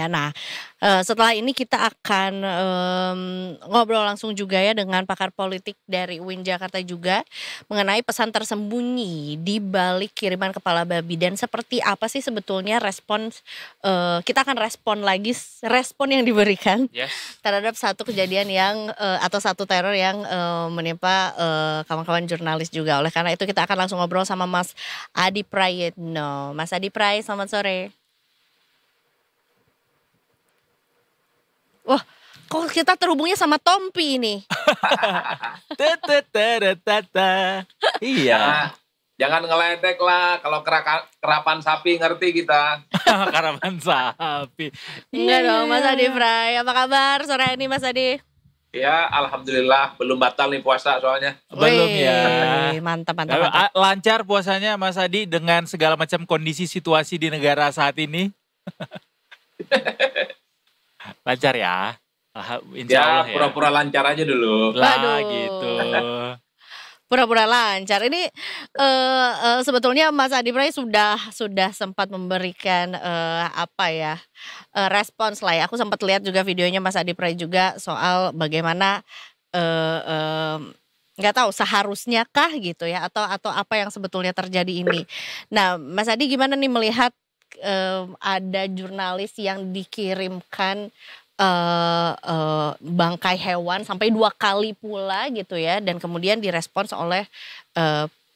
ya. Nah, setelah ini kita akan, ngobrol langsung juga ya dengan pakar politik dari UIN Jakarta juga, mengenai pesan tersembunyi di balik kiriman kepala babi dan seperti apa sih sebetulnya respons, kita akan respon lagi respon yang diberikan Yes. terhadap satu kejadian yang, atau satu teror yang, menimpa, kawan-kawan jurnalis juga. Oleh karena itu kita akan langsung ngobrol sama Mas Adi Prayitno. Mas Adi Pray, selamat sore. Wah, kok kita terhubungnya sama Tompi ini? Tetetetetete. Iya. Nah, jangan ngeledek lah. Kalau kerapan sapi ngerti kita. Karavan sapi. Enggak Iya, dong, iya, Mas iya, Adi iya. Pray. Apa kabar sore ini Mas Adi? Ya, alhamdulillah belum batal nih puasa soalnya. Belum ya. Wih, mantap, mantap, mantap. Lancar puasanya Mas Adi dengan segala macam kondisi situasi di negara saat ini? Lancar ya? Insya Ya, Allah ya. pura-pura lancar aja dulu. Lah Waduh. gitu. Pura-pura lancar. Ini sebetulnya Mas Adi Pray sudah sempat memberikan apa ya respons lah ya. Aku sempat lihat juga videonya Mas Adi Pray juga soal bagaimana nggak tahu seharusnya kah gitu ya atau apa yang sebetulnya terjadi ini. Nah, Mas Adi gimana nih melihat ada jurnalis yang dikirimkan bangkai hewan sampai 2 kali pula gitu ya dan kemudian direspons oleh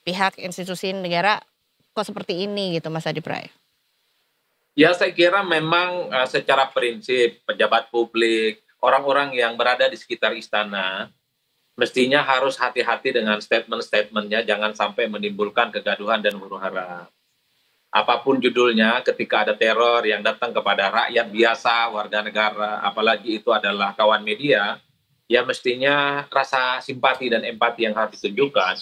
pihak institusi negara kok seperti ini gitu Mas Adi Pray? Ya, saya kira memang secara prinsip pejabat publik, orang-orang yang berada di sekitar istana, mestinya harus hati-hati dengan statement-statementnya, jangan sampai menimbulkan kegaduhan dan huru-hara. Apapun judulnya, ketika ada teror yang datang kepada rakyat biasa, warga negara, apalagi itu adalah kawan media, ya mestinya rasa simpati dan empati yang harus ditunjukkan,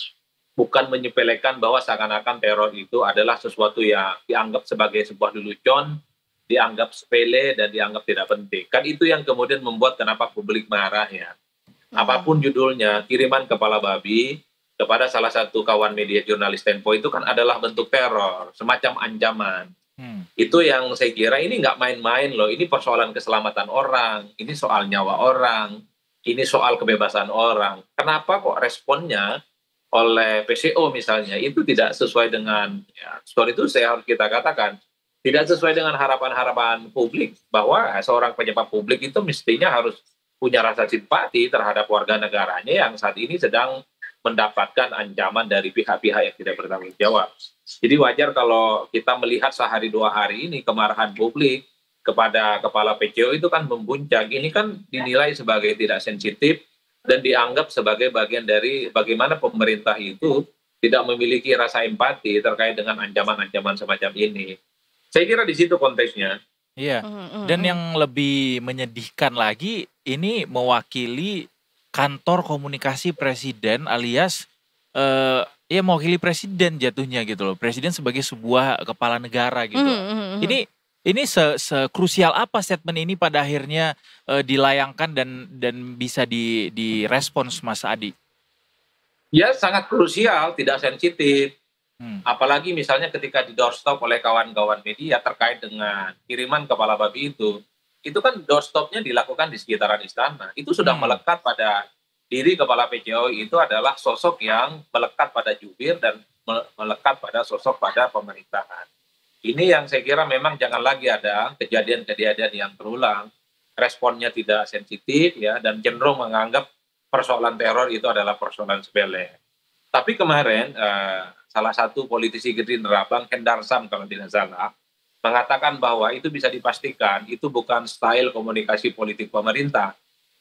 bukan menyepelekan bahwa seakan-akan teror itu adalah sesuatu yang dianggap sebagai sebuah lelucon, dianggap sepele, dan dianggap tidak penting. Kan itu yang kemudian membuat kenapa publik marah ya. Apapun judulnya, kiriman kepala babi, kepada salah satu kawan media jurnalis Tempo itu kan adalah bentuk teror, semacam ancaman. Itu yang saya kira ini nggak main-main loh, ini persoalan keselamatan orang, ini soal nyawa orang, ini soal kebebasan orang. Kenapa kok responnya oleh PCO misalnya itu tidak sesuai dengan, ya, soal itu saya harus kita katakan, tidak sesuai dengan harapan-harapan publik, bahwa seorang pejabat publik itu mestinya harus punya rasa simpati terhadap warga negaranya yang saat ini sedang mendapatkan ancaman dari pihak-pihak yang tidak bertanggung jawab. Jadi wajar kalau kita melihat sehari 2 hari ini kemarahan publik kepada kepala PCO itu kan membuncak. Ini kan dinilai sebagai tidak sensitif dan dianggap sebagai bagian dari bagaimana pemerintah itu tidak memiliki rasa empati terkait dengan ancaman-ancaman semacam ini. Saya kira di situ konteksnya. Iya. Dan yang lebih menyedihkan lagi, ini mewakili kantor komunikasi presiden alias ya mewakili presiden jatuhnya gitu loh. Presiden sebagai sebuah kepala negara gitu. Ini sekrusial apa statement ini pada akhirnya dilayangkan dan bisa direspons Mas Adi? Ya sangat krusial, tidak sensitif. Apalagi misalnya ketika di doorstop oleh kawan-kawan media terkait dengan kiriman kepala babi itu kan doorstopnya dilakukan di sekitaran istana. Itu sudah melekat pada diri kepala PCO itu adalah sosok yang melekat pada jubir dan melekat pada sosok pada pemerintahan. Ini yang saya kira memang jangan lagi ada kejadian-kejadian yang terulang. Responnya tidak sensitif ya dan cenderung menganggap persoalan teror itu adalah persoalan sepele. Tapi kemarin salah satu politisi Gerindra, Bang Hendarsam kalau tidak salah, mengatakan bahwa itu bisa dipastikan itu bukan style komunikasi politik pemerintah,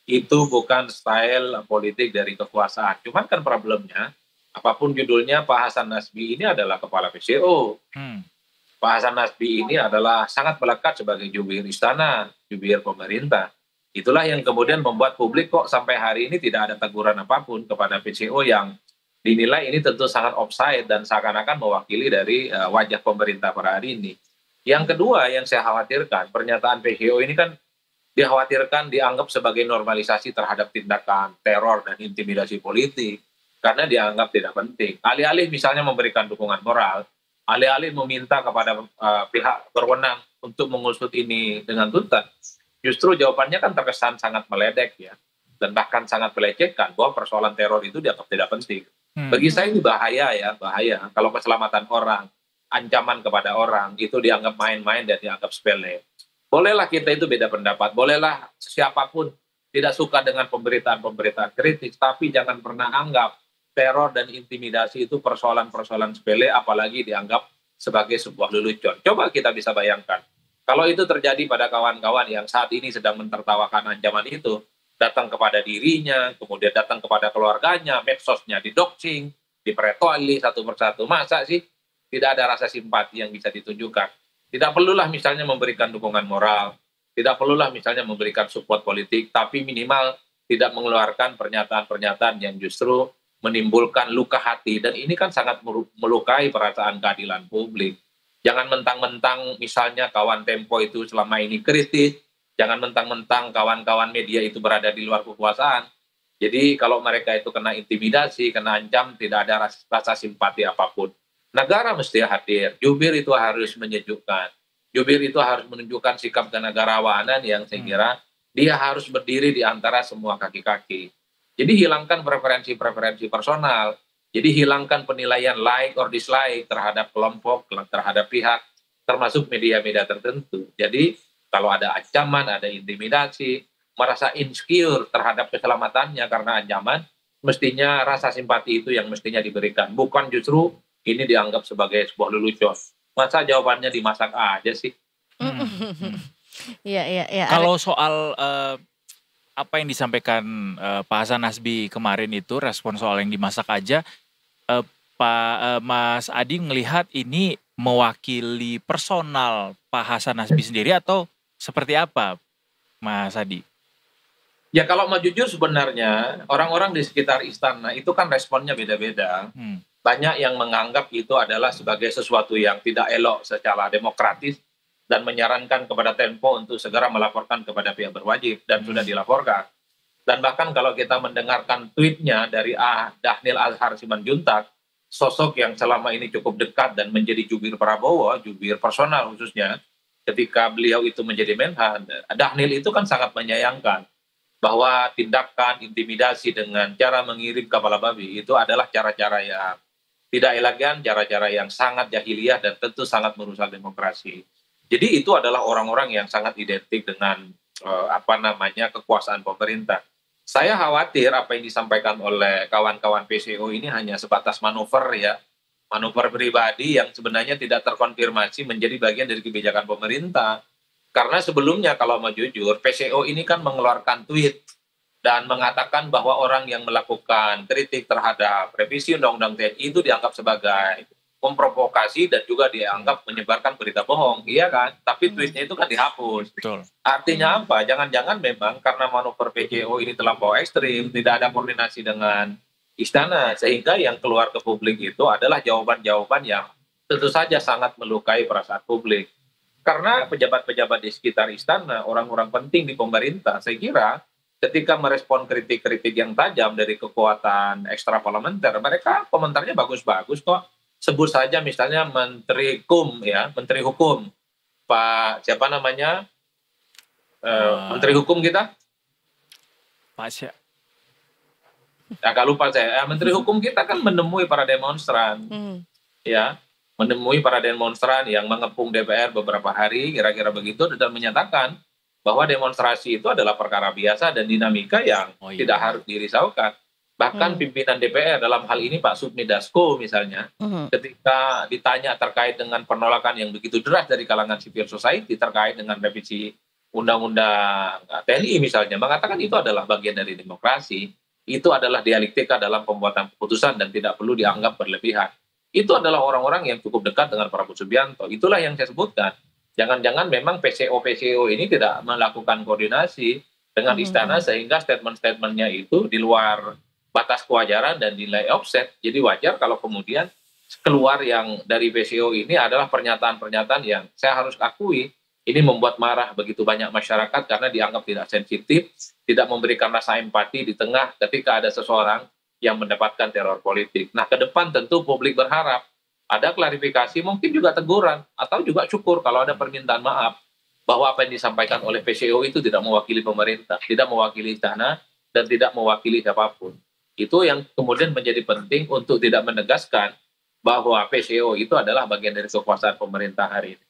itu bukan style politik dari kekuasaan. Cuman kan problemnya, apapun judulnya, Pak Hasan Nasbi ini adalah kepala PCO. Pak Hasan Nasbi ini adalah sangat melekat sebagai jubir istana, jubir pemerintah. Itulah yang kemudian membuat publik kok sampai hari ini tidak ada teguran apapun kepada PCO yang dinilai ini tentu sangat offside dan seakan-akan mewakili dari wajah pemerintah pada hari ini. Yang kedua yang saya khawatirkan, pernyataan PCO ini kan dikhawatirkan dianggap sebagai normalisasi terhadap tindakan teror dan intimidasi politik karena dianggap tidak penting. Alih-alih misalnya memberikan dukungan moral, alih-alih meminta kepada pihak berwenang untuk mengusut ini dengan tuntas, justru jawabannya kan terkesan sangat meledek ya, dan bahkan sangat melecehkan bahwa persoalan teror itu dianggap tidak penting. Bagi saya ini bahaya ya, bahaya. Kalau keselamatan orang, ancaman kepada orang itu dianggap main-main dan dianggap sepele. Bolehlah kita itu beda pendapat, bolehlah siapapun tidak suka dengan pemberitaan-pemberitaan kritis, tapi jangan pernah anggap teror dan intimidasi itu persoalan-persoalan sepele, apalagi dianggap sebagai sebuah lelucon. Coba kita bisa bayangkan, kalau itu terjadi pada kawan-kawan yang saat ini sedang mentertawakan ancaman itu, datang kepada dirinya, kemudian datang kepada keluarganya, medsosnya didoxing, diperetoali satu persatu. Masa sih tidak ada rasa simpati yang bisa ditunjukkan? Tidak perlulah misalnya memberikan dukungan moral, tidak perlulah misalnya memberikan support politik, tapi minimal tidak mengeluarkan pernyataan-pernyataan yang justru menimbulkan luka hati. Dan ini kan sangat melukai perasaan keadilan publik. Jangan mentang-mentang misalnya kawan Tempo itu selama ini kritis, jangan mentang-mentang kawan-kawan media itu berada di luar kekuasaan. Jadi kalau mereka itu kena intimidasi, kena ancam, tidak ada rasa simpati apapun. Negara mesti hadir. Jubir itu harus menyejukkan. Jubir itu harus menunjukkan sikap kenegarawanan yang saya kira dia harus berdiri di antara semua kaki-kaki. Jadi hilangkan preferensi-preferensi personal. Jadi hilangkan penilaian like or dislike terhadap kelompok, terhadap pihak, termasuk media-media tertentu. Jadi kalau ada ancaman, ada intimidasi, merasa insecure terhadap keselamatannya karena ancaman, mestinya rasa simpati itu yang mestinya diberikan. Bukan justru ini dianggap sebagai sebuah lelucon. Masa jawabannya dimasak aja sih? Iya, iya, iya. Kalau soal apa yang disampaikan Pak Hasan Nasbi kemarin itu, respon soal yang dimasak aja, Mas Adi melihat ini mewakili personal Pak Hasan Nasbi sendiri atau seperti apa, Mas Adi? Ya kalau mau jujur sebenarnya orang-orang di sekitar istana itu kan responnya beda-beda. Banyak yang menganggap itu adalah sebagai sesuatu yang tidak elok secara demokratis dan menyarankan kepada Tempo untuk segera melaporkan kepada pihak berwajib dan sudah dilaporkan. Dan bahkan kalau kita mendengarkan tweetnya dari Dhanil Azhar Simanjuntak, sosok yang selama ini cukup dekat dan menjadi jubir Prabowo, jubir personal khususnya, ketika beliau itu menjadi Menhan, Dhanil itu kan sangat menyayangkan bahwa tindakan intimidasi dengan cara mengirim kepala babi itu adalah cara-cara yang tidak elegan, cara-cara yang sangat jahiliyah dan tentu sangat merusak demokrasi. Jadi itu adalah orang-orang yang sangat identik dengan kekuasaan pemerintah. Saya khawatir apa yang disampaikan oleh kawan-kawan PCO ini hanya sebatas manuver ya, manuver pribadi yang sebenarnya tidak terkonfirmasi menjadi bagian dari kebijakan pemerintah. Karena sebelumnya kalau mau jujur, PCO ini kan mengeluarkan tweet dan mengatakan bahwa orang yang melakukan kritik terhadap revisi Undang-Undang TNI itu dianggap sebagai memprovokasi dan juga dianggap menyebarkan berita bohong, iya kan? Tapi tweetnya itu kan dihapus. Betul. Artinya apa? Jangan-jangan memang karena manuver PCO ini terlampau ekstrim, tidak ada koordinasi dengan istana, sehingga yang keluar ke publik itu adalah jawaban-jawaban yang tentu saja sangat melukai perasaan publik. Karena pejabat-pejabat di sekitar istana, orang-orang penting di pemerintah, saya kira ketika merespon kritik-kritik yang tajam dari kekuatan ekstraparlamenter, mereka komentarnya bagus-bagus kok. Sebut saja misalnya Menteri Hukum, Pak siapa namanya, Menteri Hukum kita? Pak Syah. Agak lupa saya. Menteri Hukum kita kan menemui para demonstran, ya, menemui para demonstran yang mengepung DPR beberapa hari, kira-kira begitu, dan menyatakan bahwa demonstrasi itu adalah perkara biasa dan dinamika yang tidak harus dirisaukan. Bahkan pimpinan DPR dalam hal ini Pak Sufmi Dasko misalnya, ketika ditanya terkait dengan penolakan yang begitu deras dari kalangan civil society terkait dengan revisi Undang-Undang TNI misalnya, mengatakan itu adalah bagian dari demokrasi, itu adalah dialektika dalam pembuatan keputusan dan tidak perlu dianggap berlebihan. Itu adalah orang-orang yang cukup dekat dengan Prabowo Subianto. Itulah yang saya sebutkan. Jangan-jangan memang PCO ini tidak melakukan koordinasi dengan istana sehingga statement-statementnya itu di luar batas kewajaran dan nilai offset. Jadi wajar kalau kemudian keluar yang dari PCO ini adalah pernyataan-pernyataan yang saya harus akui ini membuat marah begitu banyak masyarakat karena dianggap tidak sensitif, tidak memberikan rasa empati di tengah ketika ada seseorang yang mendapatkan teror politik. Nah, ke depan tentu publik berharap ada klarifikasi, mungkin juga teguran, atau juga syukur kalau ada permintaan maaf. bahwa apa yang disampaikan oleh PCO itu tidak mewakili pemerintah, tidak mewakili istana, dan tidak mewakili siapapun. Itu yang kemudian menjadi penting untuk tidak menegaskan bahwa PCO itu adalah bagian dari kekuasaan pemerintah hari ini.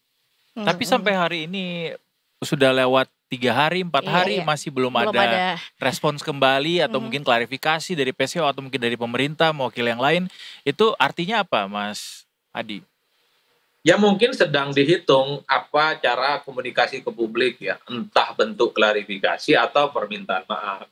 Tapi sampai hari ini sudah lewat 3 hari, 4 hari masih belum ada respons kembali atau mungkin klarifikasi dari PCO atau mungkin dari pemerintah mewakili yang lain. Itu artinya apa, Mas Adi? Ya mungkin sedang dihitung apa cara komunikasi ke publik ya, entah bentuk klarifikasi atau permintaan maaf.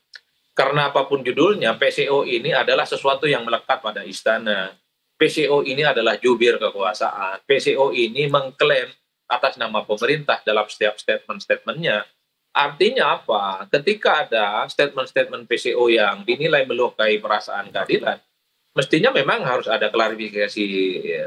Karena apapun judulnya, PCO ini adalah sesuatu yang melekat pada istana. PCO ini adalah jubir kekuasaan. PCO ini mengklaim atas nama pemerintah dalam setiap statement-statementnya. Artinya apa? Ketika ada statement-statement PCO yang dinilai melukai perasaan keadilan, mestinya memang harus ada klarifikasi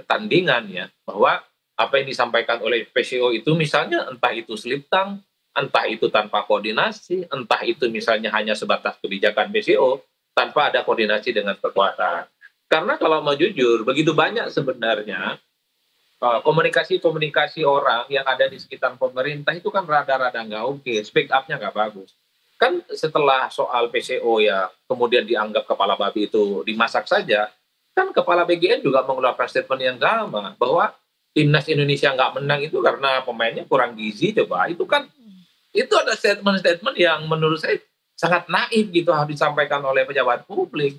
tandingan ya, bahwa apa yang disampaikan oleh PCO itu misalnya entah itu seliptang, entah itu tanpa koordinasi, entah itu misalnya hanya sebatas kebijakan PCO tanpa ada koordinasi dengan kekuasaan. Karena kalau mau jujur, begitu banyak sebenarnya komunikasi-komunikasi orang yang ada di sekitar pemerintah itu kan rada-rada nggak oke, speak up-nya nggak bagus. Kan setelah soal PCO ya kemudian dianggap kepala babi itu dimasak saja, kan kepala BGN juga mengeluarkan statement yang sama bahwa timnas Indonesia nggak menang itu karena pemainnya kurang gizi. Coba itu kan itu ada statement-statement yang menurut saya sangat naif gitu harus disampaikan oleh pejabat publik.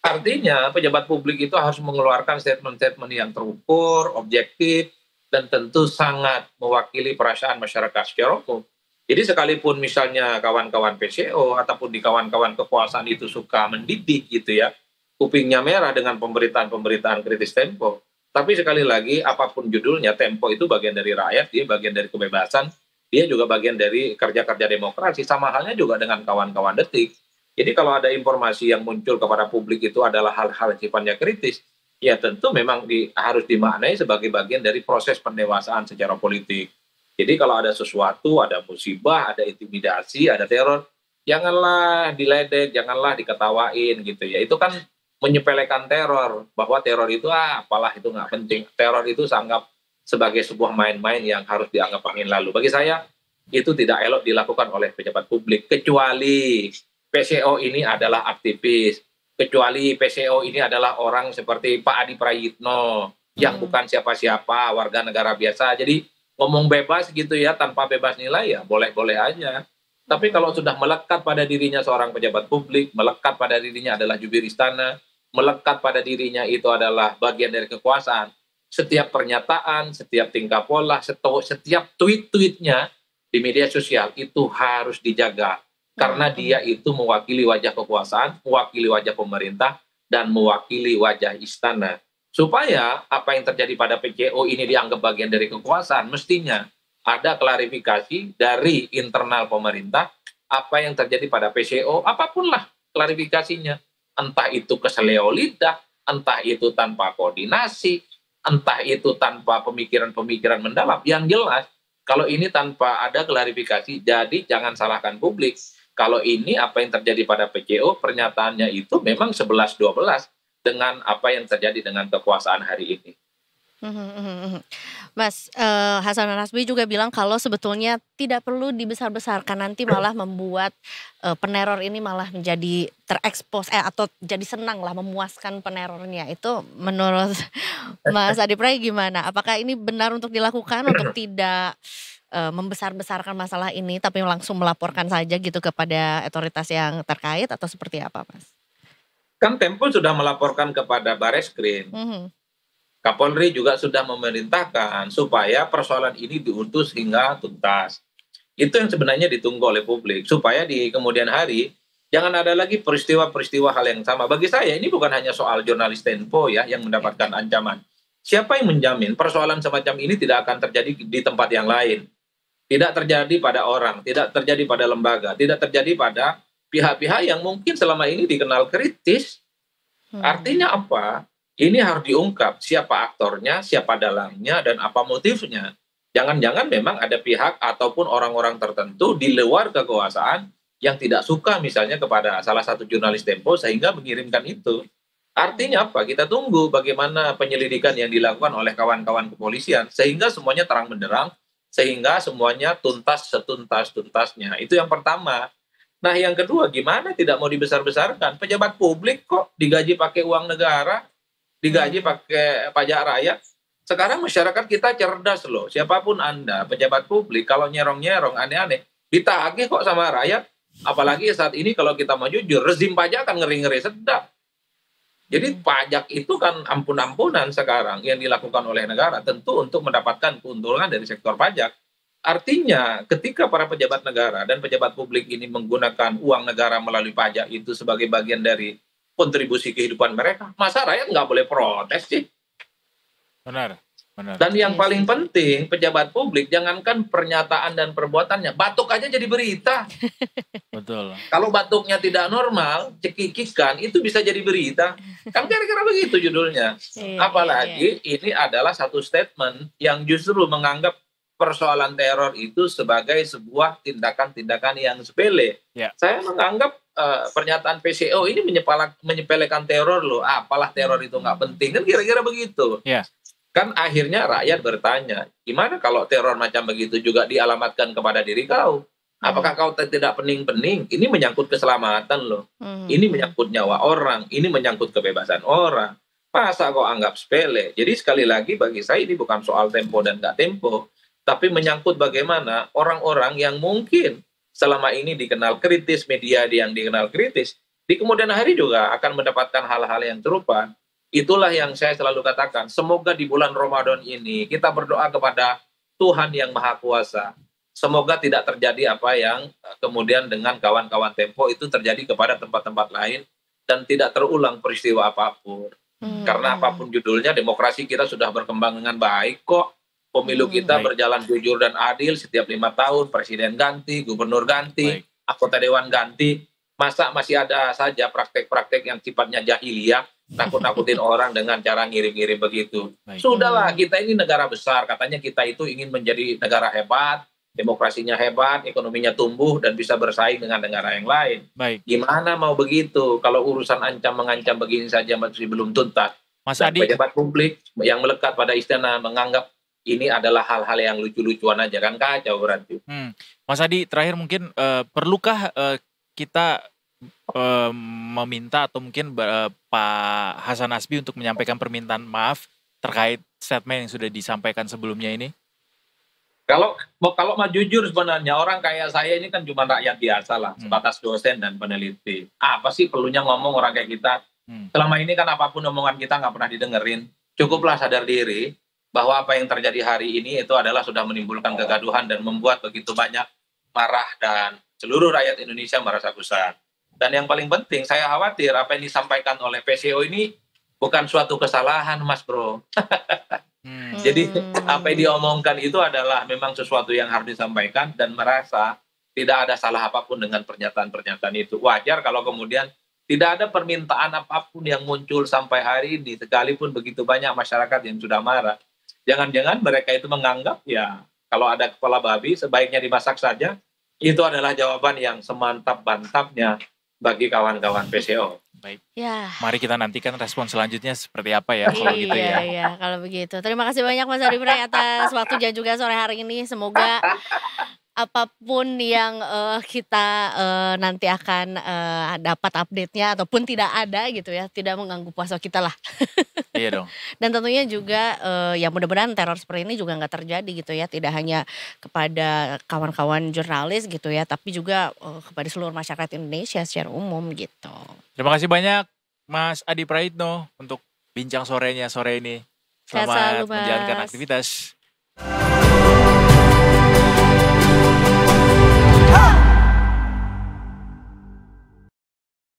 Artinya pejabat publik itu harus mengeluarkan statement-statement yang terukur, objektif, dan tentu sangat mewakili perasaan masyarakat secara umum. Jadi sekalipun misalnya kawan-kawan PCO ataupun di kawan-kawan kekuasaan itu suka mendidik gitu ya, kupingnya merah dengan pemberitaan-pemberitaan kritis Tempo. Tapi sekali lagi apapun judulnya, Tempo itu bagian dari rakyat, dia bagian dari kebebasan, dia juga bagian dari kerja-kerja demokrasi, sama halnya juga dengan kawan-kawan Detik. Jadi kalau ada informasi yang muncul kepada publik itu adalah hal-hal sifatnya kritis, ya tentu memang harus dimaknai sebagai bagian dari proses pendewasaan secara politik. Jadi kalau ada sesuatu, ada musibah, ada intimidasi, ada teror, janganlah diledek, janganlah diketawain gitu ya. Itu kan menyepelekan teror, bahwa teror itu apalah itu nggak penting. Teror itu sangat sebagai sebuah main-main yang harus dianggap angin lalu. Bagi saya itu tidak elok dilakukan oleh pejabat publik, kecuali PCO ini adalah aktivis, kecuali PCO ini adalah orang seperti Pak Adi Prayitno yang bukan siapa-siapa, warga negara biasa. Jadi ngomong bebas gitu ya, tanpa bebas nilai ya boleh-boleh aja. Tapi kalau sudah melekat pada dirinya seorang pejabat publik, melekat pada dirinya adalah jubir istana, melekat pada dirinya itu adalah bagian dari kekuasaan, setiap pernyataan, setiap tingkah pola, setiap tweet-tweetnya di media sosial itu harus dijaga. Karena dia itu mewakili wajah kekuasaan, mewakili wajah pemerintah, dan mewakili wajah istana. Supaya apa yang terjadi pada PCO ini dianggap bagian dari kekuasaan, mestinya ada klarifikasi dari internal pemerintah, apa yang terjadi pada PCO, apapun lah klarifikasinya. Entah itu keseleo lidah, entah itu tanpa koordinasi, entah itu tanpa pemikiran-pemikiran mendalam. Yang jelas, kalau ini tanpa ada klarifikasi, jadi jangan salahkan publik. Kalau ini apa yang terjadi pada PCO, pernyataannya itu memang 11-12 dengan apa yang terjadi dengan kekuasaan hari ini. Mas Hasan Nasbi juga bilang kalau sebetulnya tidak perlu dibesar-besarkan, nanti malah membuat peneror ini malah menjadi terekspos atau jadi senang lah, memuaskan penerornya. Itu menurut Mas Adi Pray gimana? Apakah ini benar untuk dilakukan untuk tidak membesar-besarkan masalah ini tapi langsung melaporkan saja gitu kepada otoritas yang terkait, atau seperti apa, Mas? Kan Tempo sudah melaporkan kepada Bareskrim. Kapolri juga sudah memerintahkan supaya persoalan ini diurus hingga tuntas. Itu yang sebenarnya ditunggu oleh publik, supaya di kemudian hari jangan ada lagi peristiwa-peristiwa hal yang sama. Bagi saya ini bukan hanya soal jurnalis Tempo ya yang mendapatkan ancaman. Siapa yang menjamin persoalan semacam ini tidak akan terjadi di tempat yang lain? Tidak terjadi pada orang, tidak terjadi pada lembaga, tidak terjadi pada pihak-pihak yang mungkin selama ini dikenal kritis. Artinya apa? Ini harus diungkap siapa aktornya, siapa dalangnya, dan apa motifnya. Jangan-jangan memang ada pihak ataupun orang-orang tertentu di luar kekuasaan yang tidak suka misalnya kepada salah satu jurnalis Tempo sehingga mengirimkan itu. Artinya apa? Kita tunggu bagaimana penyelidikan yang dilakukan oleh kawan-kawan kepolisian sehingga semuanya terang benderang, sehingga semuanya tuntas setuntas-tuntasnya. Itu yang pertama. Nah, yang kedua, gimana tidak mau dibesar-besarkan? Pejabat publik kok digaji pakai uang negara, digaji pakai pajak rakyat. Sekarang masyarakat kita cerdas loh. Siapapun Anda, pejabat publik, kalau nyerong-nyerong aneh-aneh, ditagih kok sama rakyat. Apalagi saat ini kalau kita mau jujur, rezim pajak kan ngeri-ngeri sedap. Jadi pajak itu kan ampun-ampunan sekarang yang dilakukan oleh negara, tentu untuk mendapatkan keuntungan dari sektor pajak. Artinya ketika para pejabat negara dan pejabat publik ini menggunakan uang negara melalui pajak itu sebagai bagian dari kontribusi kehidupan mereka, masa rakyat nggak boleh protes sih? Benar, benar. Dan yang Iya paling sih. penting, pejabat publik jangankan pernyataan dan perbuatannya, batuk aja jadi berita. Betul. Kalau batuknya tidak normal, cekikikan, itu bisa jadi berita. Kan kira-kira begitu judulnya. Iya. Apalagi ini adalah satu statement yang justru menganggap persoalan teror itu sebagai sebuah tindakan-tindakan yang sepele. Ya. Saya menganggap pernyataan PCO ini menyepelekan teror loh. Apalah teror itu nggak penting. Kan kira-kira begitu. Ya. Kan akhirnya rakyat bertanya, gimana kalau teror macam begitu juga dialamatkan kepada diri kau? Apakah kau tidak pening-pening? Ini menyangkut keselamatan loh. Ini menyangkut nyawa orang. Ini menyangkut kebebasan orang. Masa kau anggap sepele? Jadi sekali lagi bagi saya ini bukan soal tempo dan nggak tempo. Tapi menyangkut bagaimana orang-orang yang mungkin selama ini dikenal kritis, media yang dikenal kritis, di kemudian hari juga akan mendapatkan hal-hal yang serupa. Itulah yang saya selalu katakan, semoga di bulan Ramadan ini kita berdoa kepada Tuhan yang Maha Kuasa. Semoga tidak terjadi apa yang kemudian dengan kawan-kawan Tempo itu terjadi kepada tempat-tempat lain dan tidak terulang peristiwa apapun. Karena apapun judulnya, demokrasi kita sudah berkembang dengan baik kok. Pemilu kita berjalan jujur dan adil setiap 5 tahun, presiden ganti, gubernur ganti, anggota dewan ganti. Masa masih ada saja praktek-praktek yang sifatnya jahiliyah, nakut-nakutin orang dengan cara ngirim-ngirim begitu. Sudahlah, kita ini negara besar, katanya kita itu ingin menjadi negara hebat, demokrasinya hebat, ekonominya tumbuh dan bisa bersaing dengan negara yang lain. Gimana mau begitu kalau urusan ancam-mengancam begini saja masih belum tuntas? Mas Dan Adi, pejabat publik yang melekat pada istana menganggap ini adalah hal-hal yang lucu-lucuan aja, kan kacau berarti. Mas Adi, terakhir mungkin perlukah kita meminta atau mungkin Pak Hasan Azbi untuk menyampaikan permintaan maaf terkait statement yang sudah disampaikan sebelumnya ini? Kalau mau jujur sebenarnya orang kayak saya ini kan cuma rakyat biasa lah, sebatas dosen dan peneliti. Apa sih perlunya ngomong orang kayak kita? Selama ini kan apapun omongan kita nggak pernah didengerin. Cukuplah sadar diri bahwa apa yang terjadi hari ini itu adalah sudah menimbulkan kegaduhan dan membuat begitu banyak marah dan seluruh rakyat Indonesia merasa gusar. Dan yang paling penting, saya khawatir apa yang disampaikan oleh PCO ini bukan suatu kesalahan, Mas Bro. Jadi apa yang diomongkan itu adalah memang sesuatu yang harus disampaikan dan merasa tidak ada salah apapun dengan pernyataan-pernyataan itu. Wajar kalau kemudian tidak ada permintaan apapun yang muncul sampai hari ini, sekalipun begitu banyak masyarakat yang sudah marah. Jangan-jangan mereka itu menganggap ya kalau ada kepala babi sebaiknya dimasak saja. Itu adalah jawaban yang semantap-mantapnya bagi kawan-kawan PCO. Baik. Ya. Mari kita nantikan respon selanjutnya seperti apa ya kalau gitu ya. Iya, kalau begitu. Terima kasih banyak Mas Adi Pray atas waktunya juga sore hari ini. Semoga apapun yang kita nanti akan dapat update-nya ataupun tidak ada gitu ya, tidak mengganggu puasa kita lah. Iya dong. Dan tentunya juga ya mudah-mudahan teror seperti ini juga nggak terjadi gitu ya, tidak hanya kepada kawan-kawan jurnalis gitu ya, tapi juga kepada seluruh masyarakat Indonesia secara umum gitu. Terima kasih banyak Mas Adi Praitno untuk bincang sorenya sore ini. Sehat selalu, Selamat menjalankan Mas. aktivitas.